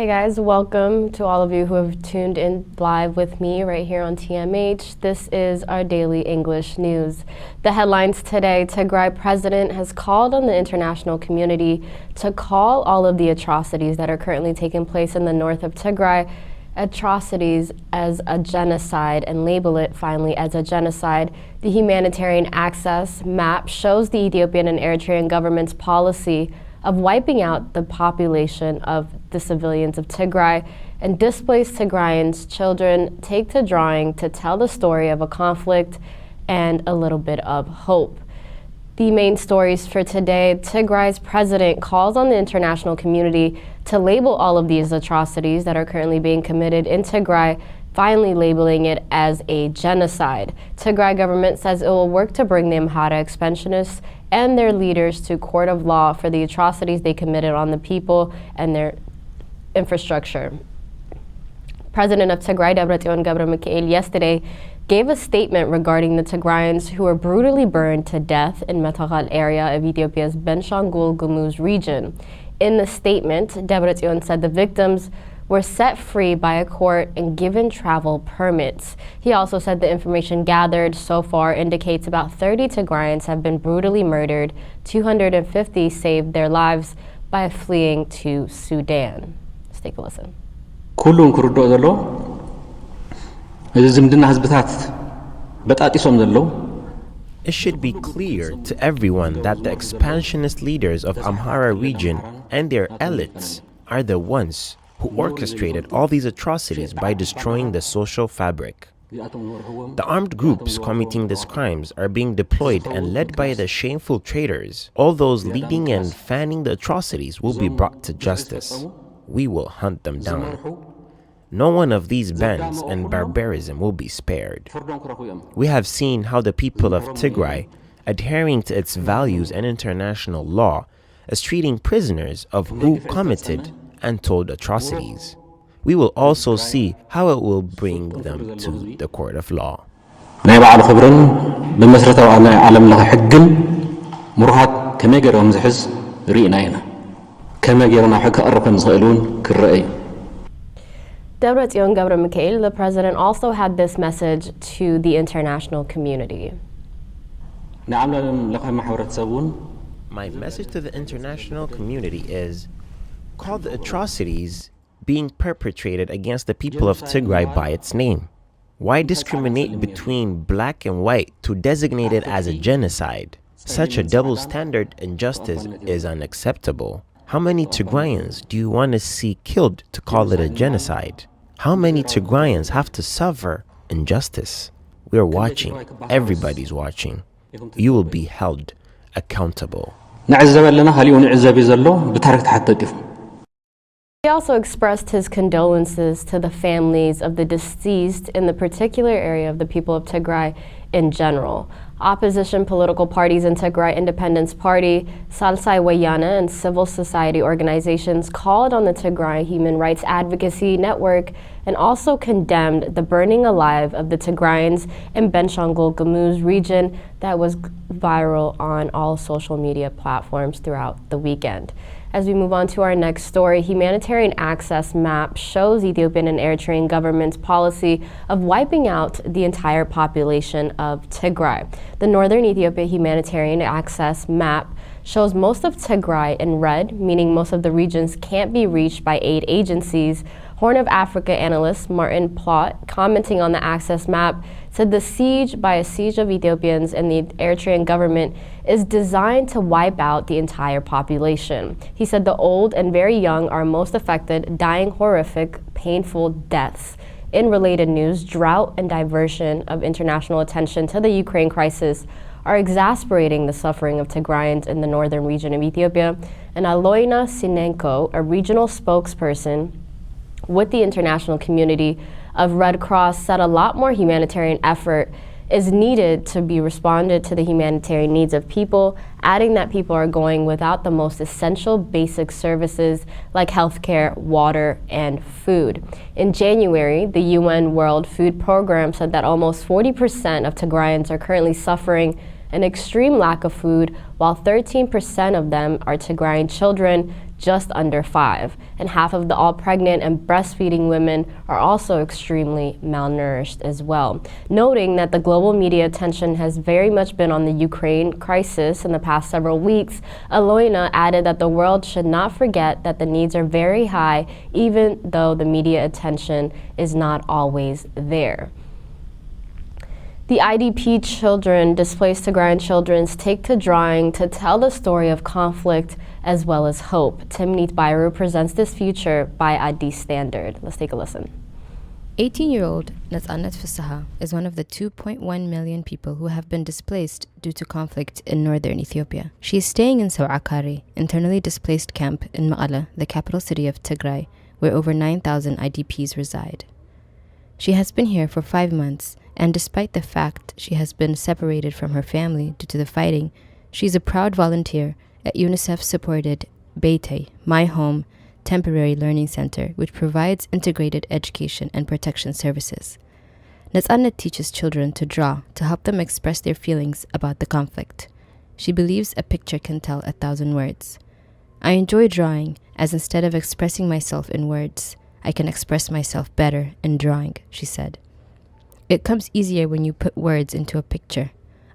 Hey guys, welcome to all of you who have tuned in live with me right here on TMH. This is our daily English news. The headlines today: Tigray president has called on the international community to call all of the atrocities that are currently taking place in the north of Tigray atrocities as a genocide and label it finally as a genocide. The humanitarian access map shows the Ethiopian and Eritrean government's policy of wiping out the population of the civilians of Tigray, and displaced Tigrayans' children take to drawing to tell the story of a conflict and a little bit of hope. The main stories for today: Tigray's president calls on the international community to label all of these atrocities that are currently being committed in Tigray, finally labeling it as a genocide. Tigray government says it will work to bring the Amhara expansionists and their leaders to court of law for the atrocities they committed on the people and their infrastructure. President of Tigray, Debretsion yesterday gave a statement regarding the Tigrayans who were brutally burned to death in Metagal area of Ethiopia's Benishangul Gumuz region. In the statement, Debretsion said the victims were set free by a court and given travel permits. He also said the information gathered so far indicates about 30 Tigrayans have been brutally murdered, 250 saved their lives by fleeing to Sudan. Let's take a listen. ኩሉን ክርድኦ ዘሎ እዚ ዝምድና ህዝብታት በጣጢሶም ዘለው It should be clear to everyone that the expansionist leaders of Amhara region and their elites are the ones who orchestrated all these atrocities by destroying the social fabric. The armed groups committing these crimes are being deployed and led by the shameful traitors. All those leading and fanning the atrocities will be brought to justice. We will hunt them down. No one of these bands and barbarism will be spared. We have seen how the people of Tigray, adhering to its values and international law, is treating prisoners of who committed untold atrocities. We will also see how it will bring them to the court of law. ናይ ባዕሉ ክብርን ብመሰረታዊ ዓለም ለኸ ሕግን ሙሩሃት ከመይ ገይሮም ዝሕዝ ርኢና ኢና ከመይ ገይሮም ሕግ ክቐርብ ከም ዝኽእል እውን ክረአዩ Debretsion Gabramikael, the president, also had this message to the international community. My message to the international community is: call the atrocities being perpetrated against the people of Tigray by its name. Why discriminate between black and white to designate it as a genocide? Such a double standard injustice is unacceptable. How many Tigrayans do you want to see killed to call it a genocide? How many Tigrayans have to suffer injustice? We are watching. Everybody's watching. You will be held accountable. He also expressed his condolences to the families of the deceased in the particular area of the people of Tigray in general. Opposition political parties in Tigray Independence Party, Salsai Wayana, and civil society organizations called on the Tigray Human Rights Advocacy Network and also condemned the burning alive of the Tigrayans in Benishangul Gumuz region that was viral on all social media platforms throughout the weekend. As we move on to our next story, humanitarian access map shows Ethiopian and Eritrean government's policy of wiping out the entire population of Tigray. The Northern Ethiopia humanitarian access map shows most of Tigray in red, meaning most of the regions can't be reached by aid agencies. Horn of Africa analyst Martin Plott, commenting on the access map, said the siege of Ethiopians and the Eritrean government is designed to wipe out the entire population. He said the old and very young are most affected, dying horrific, painful deaths. In related news, drought and diversion of international attention to the Ukraine crisis are exasperating the suffering of Tigrayans in the northern region of Ethiopia. And Aloina Sinenko, a regional spokesperson with the international community of Red Cross, said a lot more humanitarian effort is needed to be responded to the humanitarian needs of people, adding that people are going without the most essential basic services like healthcare, water, and food. In January, the UN World Food Program said that almost 40% of Tigrayans are currently suffering an extreme lack of food, while 13% of them are Tigrayan children, just under 5, and half of the all pregnant and breastfeeding women are also extremely malnourished as well. Noting that the global media attention has very much been on the Ukraine crisis in the past several weeks, Aloina added that the world should not forget that the needs are very high, even though the media attention is not always there. The IDP children, displaced Tigrayan children, take to drawing to tell the story of conflict as well as hope. Timnit Bayru presents this future by Addis Standard. Let's take a listen. 18-year-old Natsanet Fisaha is one of the 2.1 million people who have been displaced due to conflict in northern Ethiopia. She is staying in Sawakari, internally displaced camp in Maqala, the capital city of Tigray, where over 9,000 IDPs reside. She has been here for 5 months, and despite the fact she has been separated from her family due to the fighting, she's a proud volunteer at UNICEF-supported Beite, My Home, Temporary Learning Center, which provides integrated education and protection services. Natsanet teaches children to draw to help them express their feelings about the conflict. She believes a picture can tell 1,000 words. I enjoy drawing, as instead of expressing myself in words, I can express myself better in drawing, she said. It comes easier when you put words into a picture.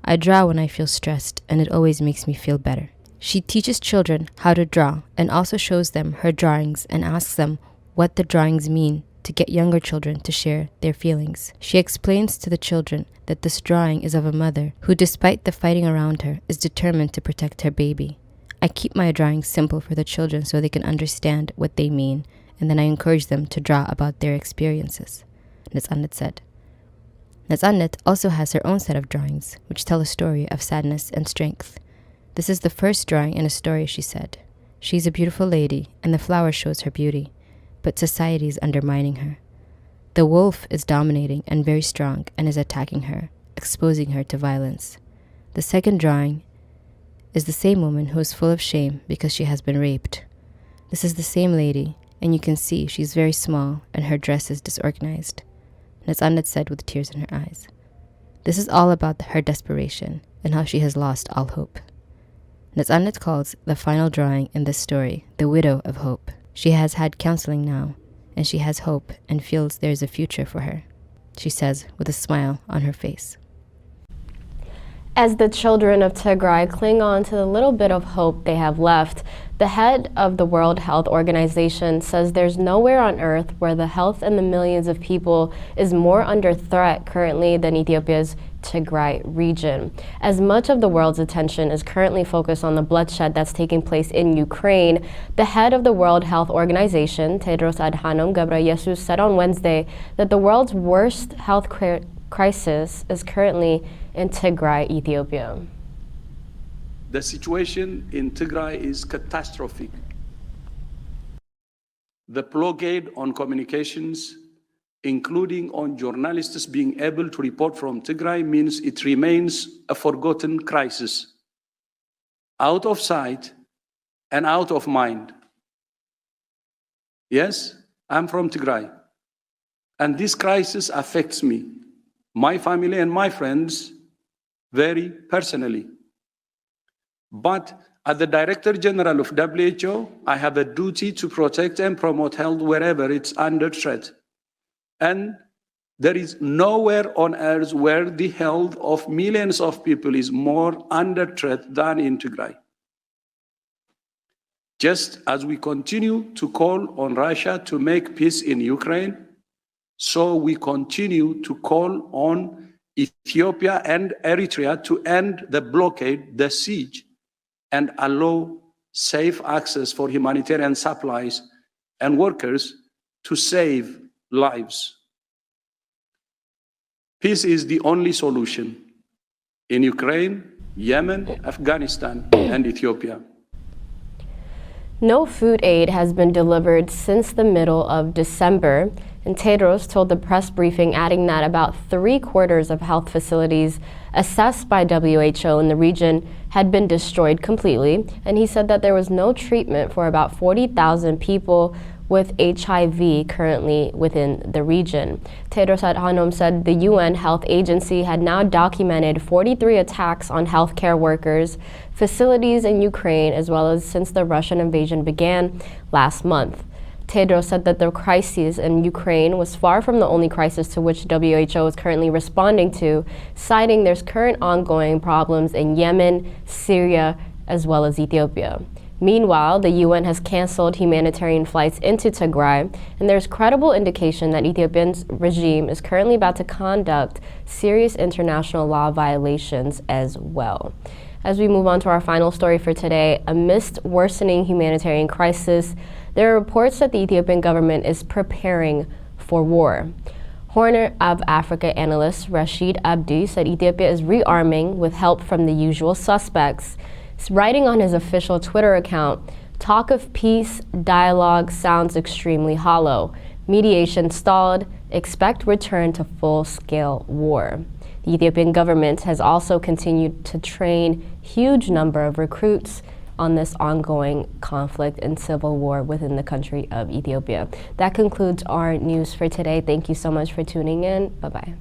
I draw when I feel stressed, and it always makes me feel better. She teaches children how to draw and also shows them her drawings and asks them what the drawings mean to get younger children to share their feelings. She explains to the children that this drawing is of a mother who, despite the fighting around her, is determined to protect her baby. I keep my drawings simple for the children so they can understand what they mean, and then I encourage them to draw about their experiences, Natsanet said. Natsanet also has her own set of drawings, which tell a story of sadness and strength. This is the first drawing in a story, she said. She's a beautiful lady, and the flower shows her beauty, but society is undermining her. The wolf is dominating and very strong and is attacking her, exposing her to violence. The second drawing is the same woman who is full of shame because she has been raped. This is the same lady, and you can see she's very small and her dress is disorganized, Natsanet said with tears in her eyes. This is all about her desperation and how she has lost all hope. Natsanet calls the final drawing in this story the widow of hope. She has had counseling now, and she has hope and feels there is a future for her, she says with a smile on her face. As the children of Tigray cling on to the little bit of hope they have left, the head of the World Health Organization says there's nowhere on earth where the health and the millions of people is more under threat currently than Ethiopia's Tigray region. As much of the world's attention is currently focused on the bloodshed that's taking place in Ukraine, the head of the World Health Organization, Tedros Adhanom Ghebreyesus, said on Wednesday that the world's worst health crisis is currently in Tigray, Ethiopia. The situation in Tigray is catastrophic. The blockade on communications, including on journalists being able to report from Tigray, means it remains a forgotten crisis, out of sight and out of mind. Yes, I'm from Tigray, and this crisis affects me, my family, and my friends very personally. But as the Director General of WHO, I have a duty to protect and promote health wherever it's under threat. And there is nowhere on earth where the health of millions of people is more under threat than in Tigray. Just as we continue to call on Russia to make peace in Ukraine, so we continue to call on Ethiopia and Eritrea to end the blockade, the siege, and allow safe access for humanitarian supplies and workers to save lives. Peace is the only solution in Ukraine, Yemen, Afghanistan, and Ethiopia. No food aid has been delivered since the middle of December, and Tedros told the press briefing, adding that about 3/4 of health facilities assessed by WHO in the region had been destroyed completely, and he said that there was no treatment for about 40,000 people with HIV currently within the region. Tedros Adhanom said the UN Health Agency had now documented 43 attacks on healthcare workers, facilities in Ukraine, as well as since the Russian invasion began last month. Tedros said that the crisis in Ukraine was far from the only crisis to which WHO is currently responding to, citing there's current ongoing problems in Yemen, Syria, as well as Ethiopia. Meanwhile, the UN has canceled humanitarian flights into Tigray, and there's credible indication that Ethiopia's regime is currently about to conduct serious international law violations as well. As we move on to our final story for today, amidst worsening humanitarian crisis, there are reports that the Ethiopian government is preparing for war. Horn of Africa analyst Rashid Abdi said Ethiopia is rearming with help from the usual suspects. Writing on his official Twitter account, talk of peace, dialogue sounds extremely hollow. Mediation stalled, expect return to full-scale war. The Ethiopian government has also continued to train huge number of recruits on this ongoing conflict and civil war within the country of Ethiopia. That concludes our news for today. Thank you so much for tuning in. Bye-bye.